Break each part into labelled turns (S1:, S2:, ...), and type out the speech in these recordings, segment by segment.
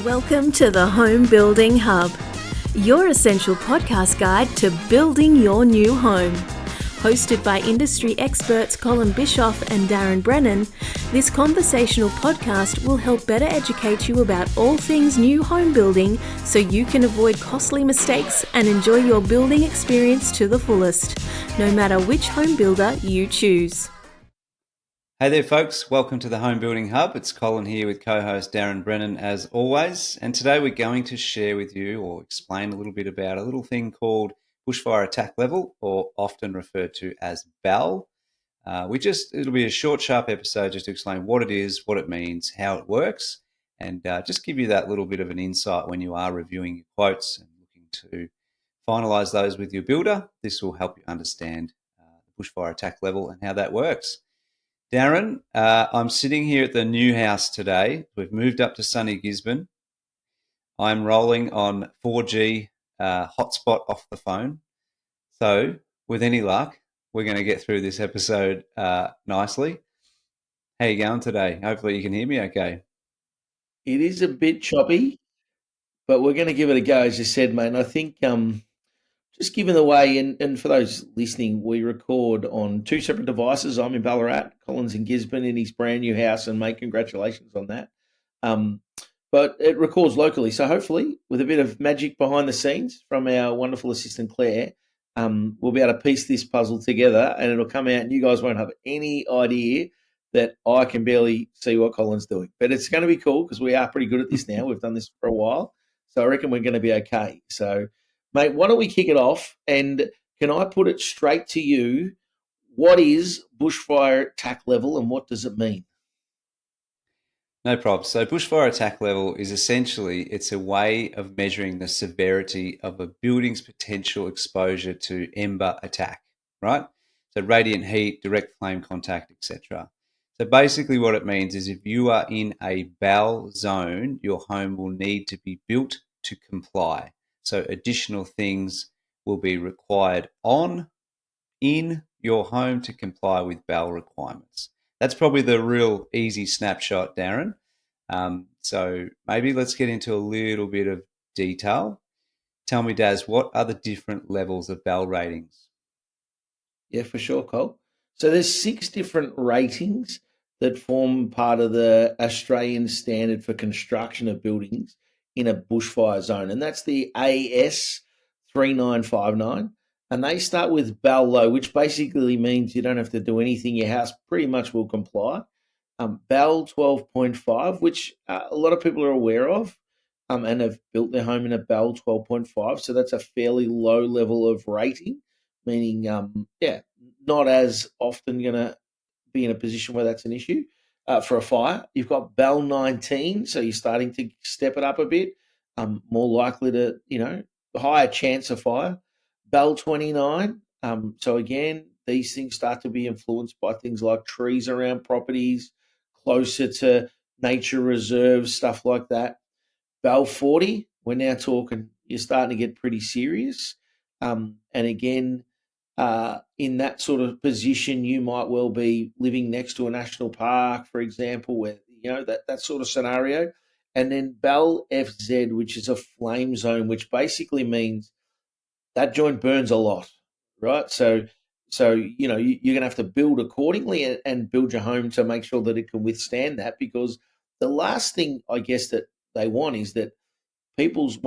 S1: Welcome to the Home Building Hub, your essential podcast guide to building your new home. Hosted by industry experts Colin Bischoff and Darren Brennan, this conversational podcast will help better educate you about all things new home building so you can avoid costly mistakes and enjoy your building experience to the fullest, no matter which home builder you choose.
S2: Hey there folks, welcome to the Home Building Hub. It's Colin here with co-host Darren Brennan as always, and today we're going to share with you or explain a little bit about a little thing called Bushfire Attack Level, or often referred to as BAL. It'll be a short, sharp episode just to explain what it is, what it means, how it works, and just give you that little bit of an insight when you are reviewing your quotes and looking to finalise those with your builder. This will help you understand the Bushfire Attack Level and how that works. Darren, I'm sitting here at the new house today. We've moved up to sunny Gisborne. I'm rolling on 4G hotspot off the phone. So with any luck, we're going to get through this episode nicely. How you going today? Hopefully you can hear me okay.
S3: It is a bit choppy, but we're going to give it a go, as you said, mate. And I think just given the way, and for those listening, we record on two separate devices. I'm in Ballarat, Colin's in Gisborne in his brand new house, and mate, congratulations on that. But it records locally, so hopefully with a bit of magic behind the scenes from our wonderful assistant Claire, we'll be able to piece this puzzle together and it'll come out and you guys won't have any idea that I can barely see what Colin's doing. But it's going to be cool because we are pretty good at this now. We've done this for a while, so I reckon we're going to be okay. So, mate, why don't we kick it off? And can I put it straight to you? What is Bushfire Attack Level and what does it mean?
S2: No problem. So Bushfire Attack Level is essentially, it's a way of measuring the severity of a building's potential exposure to ember attack, right? So radiant heat, direct flame contact, etc. So basically what it means is if you are in a BAL zone, your home will need to be built to comply. So additional things will be required in your home to comply with BAL requirements. That's probably the real easy snapshot, Darren. So maybe let's get into a little bit of detail. Tell me, Daz, what are the different levels of BAL ratings?
S3: Yeah, for sure, Cole. So there's 6 different ratings that form part of the Australian standard for construction of buildings in a bushfire zone, and that's the AS 3959. And they start with BAL low, which basically means you don't have to do anything. Your house pretty much will comply. BAL 12.5, which a lot of people are aware of and have built their home in a BAL 12.5. So that's a fairly low level of rating, meaning, not as often going to be in a position where that's an issue for a fire. You've got BAL 19, so you're starting to step it up a bit, more likely to, higher chance of fire. BAL 29, so again, these things start to be influenced by things like trees around properties, closer to nature reserves, stuff like that. BAL 40, we're now talking, you're starting to get pretty serious. And again, in that sort of position, you might well be living next to a national park, for example, where, that sort of scenario. And then BAL FZ, which is a flame zone, which basically means that joint burns a lot, right? So you're going to have to build accordingly and build your home to make sure that it can withstand that, because the last thing I guess that they want is that people's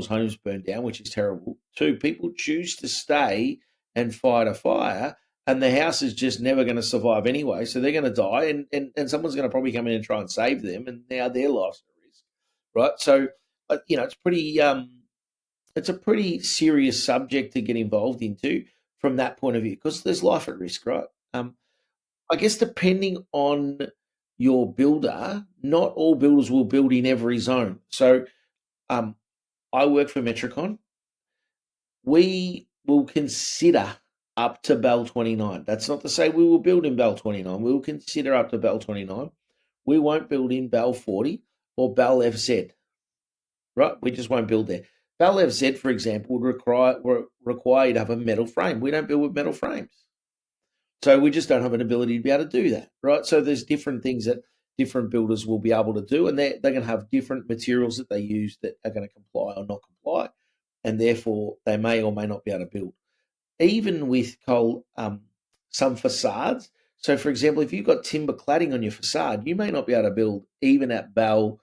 S3: homes burn down, which is terrible. 2, people choose to stay and fight a fire, and the house is just never going to survive anyway. So they're going to die, and someone's going to probably come in and try and save them, and now their life's at risk, right? So, it's pretty. It's a pretty serious subject to get involved into from that point of view, because there's life at risk, right? I guess depending on your builder, not all builders will build in every zone. So I work for Metricon. We will consider up to BAL 29. That's not to say we will build in BAL 29. We will consider up to BAL 29. We won't build in BAL 40 or BAL FZ, right? We just won't build there. BAL FZ, for example, would require you to have a metal frame. We don't build with metal frames. So we just don't have an ability to be able to do that, right? So there's different things that different builders will be able to do, and they're going to have different materials that they use that are going to comply or not comply, and therefore they may or may not be able to build. Even with some facades. So, for example, if you've got timber cladding on your facade, you may not be able to build even at BAL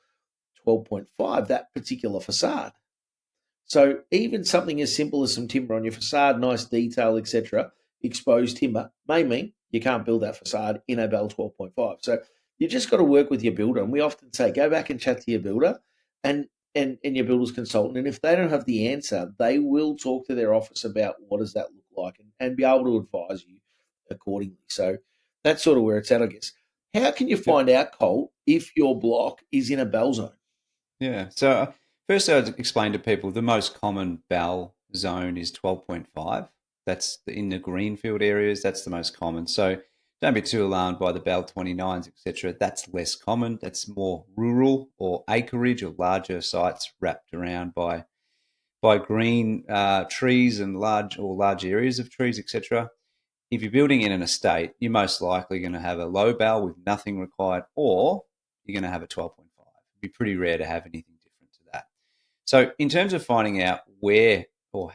S3: 12.5 that particular facade. So even something as simple as some timber on your facade, nice detail, etc., exposed timber, may mean you can't build that facade in a BAL 12.5. So you just got to work with your builder. And we often say, go back and chat to your builder and your builder's consultant. And if they don't have the answer, they will talk to their office about what does that look like and be able to advise you accordingly. So that's sort of where it's at, I guess. How can you find out, Cole, if your block is in a BAL zone?
S2: Yeah. So first, I'd explain to people the most common BAL zone is 12.5. That's in the greenfield areas. That's the most common. So don't be too alarmed by the BAL 29s, etc. That's less common. That's more rural or acreage or larger sites wrapped around by green trees and large areas of trees, etc. If you're building in an estate, you're most likely going to have a low BAL with nothing required, or you're going to have a 12.5. It'd be pretty rare to have anything different to that. So in terms of finding out where or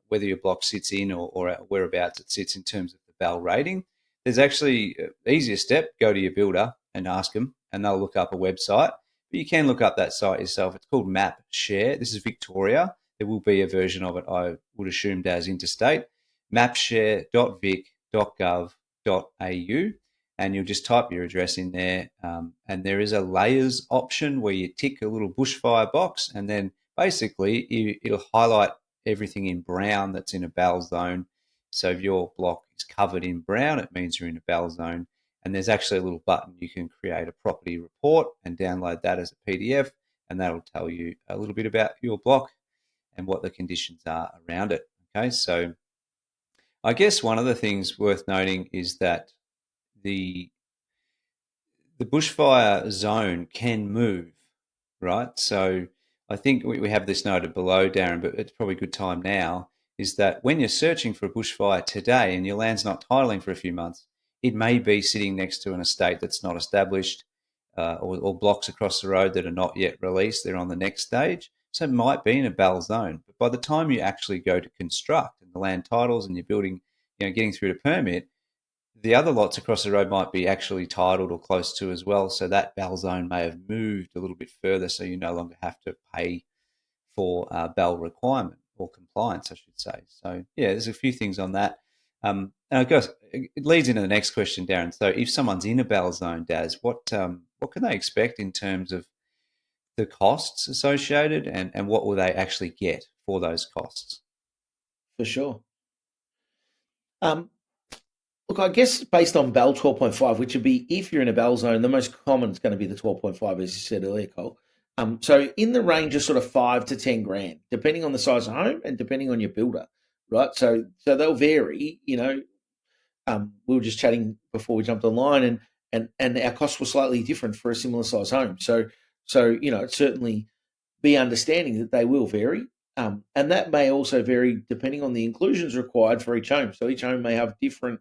S2: whether your block sits in or whereabouts it sits in terms of the BAL rating, there's actually an easier step. Go to your builder and ask them, and they'll look up a website. But you can look up that site yourself. It's called Map Share. This is Victoria. There will be a version of it, I would assume, as interstate. mapshare.vic.gov.au, and you'll just type your address in there. And there is a layers option where you tick a little bushfire box, and then basically it'll highlight everything in brown that's in a BAL zone. So if your block is covered in brown, it means you're in a BAL zone. And there's actually a little button you can create a property report and download that as a PDF, and that'll tell you a little bit about your block and what the conditions are around it. Okay, so I guess one of the things worth noting is that the bushfire zone can move, right? So I think we have this noted below, Darren, but it's probably a good time now, is that when you're searching for a bushfire today and your land's not titling for a few months, it may be sitting next to an estate that's not established, or blocks across the road that are not yet released. They're on the next stage. So it might be in a BAL zone. But by the time you actually go to construct and the land titles and you're building, getting through to permit, the other lots across the road might be actually titled or close to as well. So that BAL zone may have moved a little bit further, so you no longer have to pay for BAL requirement or compliance, I should say. So, yeah, there's a few things on that. And I guess it leads into the next question, Darren. So if someone's in a BAL zone, Daz, what can they expect in terms of the costs associated, and what will they actually get for those costs?
S3: For sure. Look, I guess based on BAL 12.5, which would be if you're in a BAL zone, the most common is going to be the 12.5, as you said earlier, Cole. So in the range of sort of 5 to 10 grand, depending on the size of home and depending on your builder, right? So they'll vary. We were just chatting before we jumped online, and our costs were slightly different for a similar size home. So certainly be understanding that they will vary. And that may also vary depending on the inclusions required for each home. So each home may have different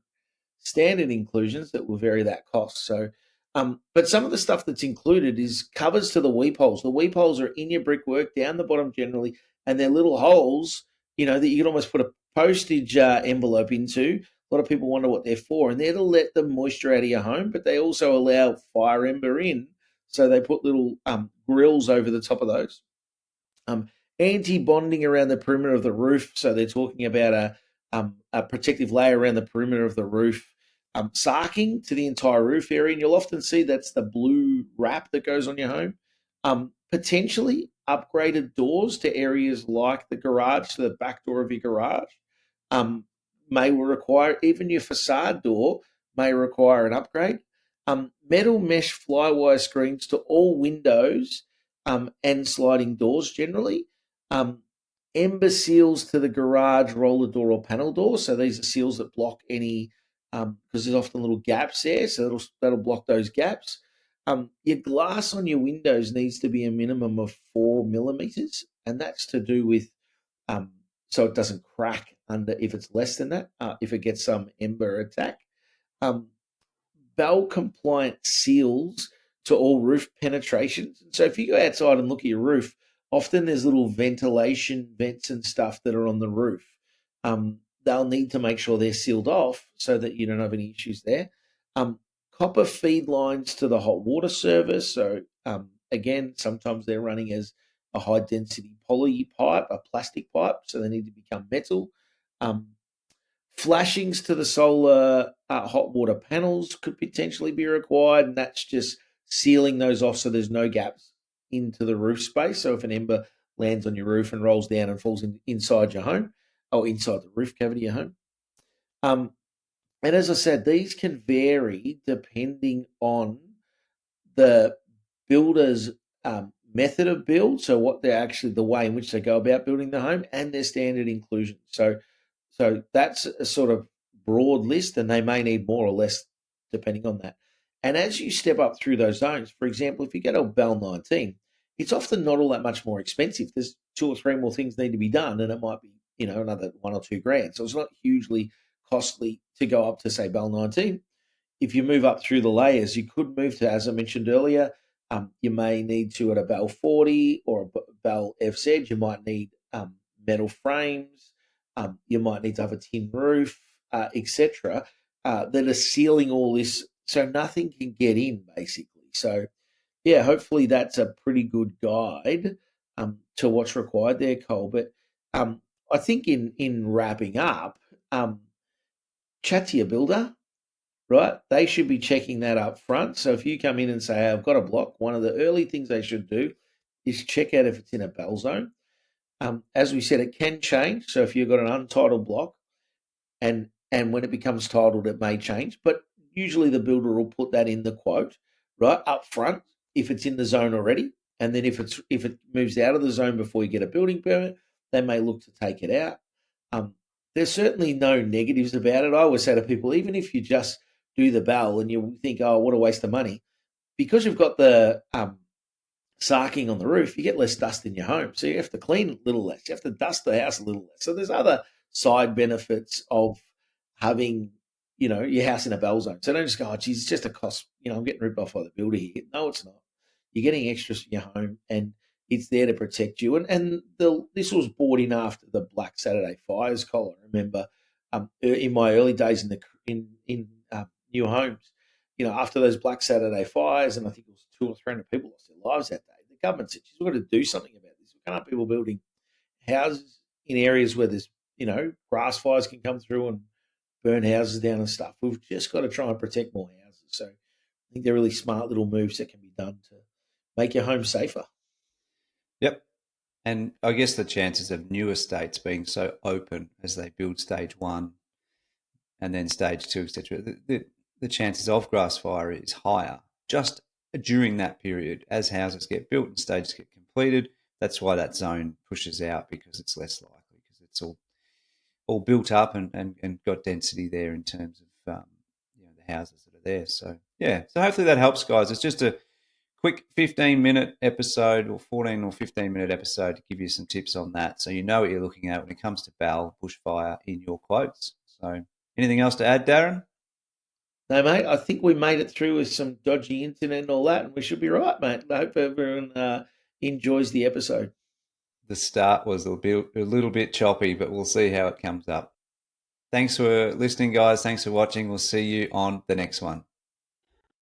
S3: standard inclusions that will vary that cost. So, but some of the stuff that's included is covers to the weep holes. The weep holes are in your brickwork down the bottom generally, and they're little holes, that you can almost put a postage envelope into. A lot of people wonder what they're for, and they're to let the moisture out of your home, but they also allow fire ember in. So they put little grills over the top of those. Anti-bonding around the perimeter of the roof. So they're talking about a protective layer around the perimeter of the roof, sarking to the entire roof area. And you'll often see that's the blue wrap that goes on your home. Potentially upgraded doors to areas like the garage, to the back door of your garage, may require, even your facade door may require an upgrade. Metal mesh flywire screens to all windows and sliding doors generally. Ember seals to the garage roller door or panel door. So these are seals that block any, because there's often little gaps there, so that'll block those gaps. Your glass on your windows needs to be a minimum of 4 millimeters, and that's to do with so it doesn't crack under if it's less than that, if it gets some ember attack. BAL compliant seals to all roof penetrations. So if you go outside and look at your roof, often there's little ventilation vents and stuff that are on the roof. They'll need to make sure they're sealed off so that you don't have any issues there. Copper feed lines to the hot water service. So again, sometimes they're running as a high density poly pipe, a plastic pipe, so they need to become metal. Flashings to the solar hot water panels could potentially be required, and that's just sealing those off so there's no gaps into the roof space. So if an ember lands on your roof and rolls down and falls inside your home, or inside the roof cavity of your home. And as I said, these can vary depending on the builder's method of build, so what they're actually the way in which they go about building the home, and their standard inclusion. So that's a sort of broad list, and they may need more or less depending on that. And as you step up through those zones, for example, if you go to BAL 19, it's often not all that much more expensive. There's 2 or 3 more things need to be done, and it might be another $1 or $2 grand. So it's not hugely costly to go up to, say, BAL 19. If you move up through the layers, you could move to, as I mentioned earlier, you may need to at a BAL 40 or a BAL FZ. You might need metal frames. You might need to have a tin roof, etc. That are sealing all this so nothing can get in, basically. So, yeah, hopefully that's a pretty good guide to what's required there, Cole. But I think in wrapping up, chat to your builder, right? They should be checking that up front. So if you come in and say, hey, I've got a block, one of the early things they should do is check out if it's in a BAL zone. As we said, it can change. So if you've got an untitled block and when it becomes titled, it may change. But usually the builder will put that in the quote, right, up front if it's in the zone already. And then if it moves out of the zone before you get a building permit, they may look to take it out. There's certainly no negatives about it. I always say to people, even if you just do the BAL and you think, oh, what a waste of money, because you've got the sarking on the roof, you get less dust in your home. So you have to clean a little less. You have to dust the house a little less. So there's other side benefits of having, your house in a BAL zone. So don't just go, oh, geez, it's just a cost. I'm getting ripped off by the builder here. No, it's not. You're getting extras for your home, and it's there to protect you. And this was brought in after the Black Saturday fires, Cole. I remember in my early days in new homes, after those Black Saturday fires, and I think it was 200 or 300 people lost their lives that day. The government said, we've got to do something about this. We can't have people building houses in areas where there's, grass fires can come through and burn houses down and stuff. We've just got to try and protect more houses. So I think they're really smart little moves that can be done to make your home safer.
S2: Yep. And I guess the chances of new estates being so open as they build stage 1 and then stage 2, etc., the chances of grass fire is higher just during that period as houses get built and stages get completed. That's why that zone pushes out, because it's less likely, because it's all built up and got density there in terms of the houses that are there. So hopefully that helps, guys. It's just a quick 15-minute episode or 14 or 15-minute episode to give you some tips on that, so you know what you're looking at when it comes to BAL bushfire in your quotes. So anything else to add, Darren?
S3: No, mate, I think we made it through with some dodgy internet and all that, and we should be right, mate. I hope everyone enjoys the episode.
S2: The start was a little bit choppy, but we'll see how it comes up. Thanks for listening, guys. Thanks for watching. We'll see you on the next one.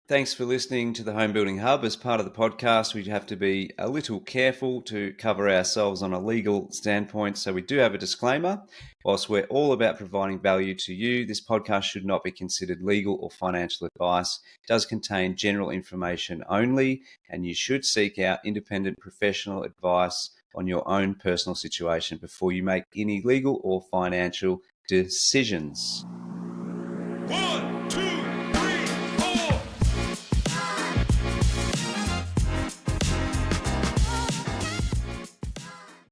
S2: Thanks for listening to the Home Building Hub. As part of the podcast, we have to be a little careful to cover ourselves on a legal standpoint, so we do have a disclaimer. Whilst we're all about providing value to you, this podcast should not be considered legal or financial advice. It does contain general information only, and you should seek out independent professional advice on your own personal situation before you make any legal or financial decisions.
S4: 1, 2